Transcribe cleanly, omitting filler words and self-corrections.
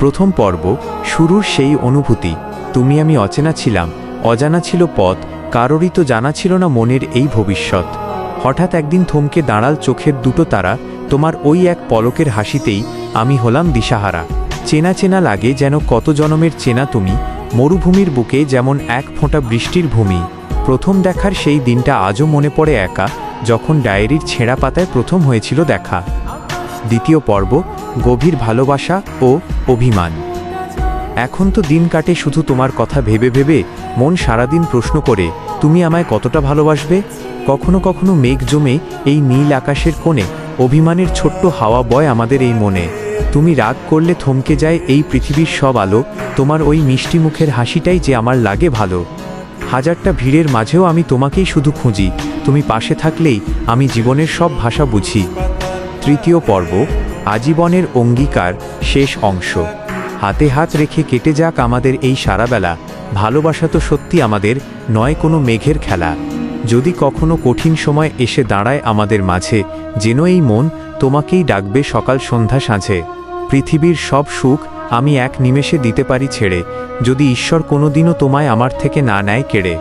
প্রথম পর্ব, শুরুর সেই অনুভূতি। তুমি আমি অচেনা ছিলাম, অজানা ছিল পথ, কারোরই তো জানা ছিল না মনের এই ভবিষ্যৎ। হঠাৎ একদিন থমকে দাঁড়াল চোখের দুটো তারা, তোমার ওই এক পলকের হাসিতেই আমি হলাম দিশাহারা। চেনা চেনা লাগে যেন কত জনমের চেনা তুমি, মরুভূমির বুকে যেমন এক ফোঁটা বৃষ্টির ভূমি। প্রথম দেখার সেই দিনটা আজও মনে পড়ে একা, যখন ডায়েরির ছেঁড়া পাতায় প্রথম হয়েছিল দেখা। দ্বিতীয় পর্ব, গভীর ভালোবাসা ও অভিমান। এখন তো দিন কাটে শুধু তোমার কথা ভেবে ভেবে, মন সারাদিন প্রশ্ন করে তুমি আমায় কতটা ভালোবাসবে। কখনো কখনো মেঘ জমে এই নীল আকাশের কোণে, অভিমানের ছোট্ট হাওয়া বয় আমাদের এই মনে। তুমি রাগ করলে থমকে যায় এই পৃথিবীর সব আলো, তোমার ওই মিষ্টি মুখের হাসিটাই যে আমার লাগে ভালো। হাজারটা ভিড়ের মাঝেও আমি তোমাকেই শুধু খুঁজি, তুমি পাশে থাকলেই আমি জীবনের সব ভাষা বুঝি। তৃতীয় পর্ব, আজীবনের অঙ্গীকার, শেষ অংশ। হাতে হাত রেখে কেটে যাক আমাদের এই সারাবেলা, ভালোবাসা তো সত্যি আমাদের, নয় কোনো মেঘের খেলা। যদি কখনো কঠিন সময় এসে দাঁড়ায় আমাদের মাঝে, যেন এই মন তোমাকেই ডাকবে সকাল সন্ধ্যা সাঁঝে। পৃথিবীর সব সুখ আমি এক নিমেষে দিতে পারি ছেড়ে, যদি ঈশ্বর কোনোদিনও তোমায় আমার থেকে না নেয় কেড়ে।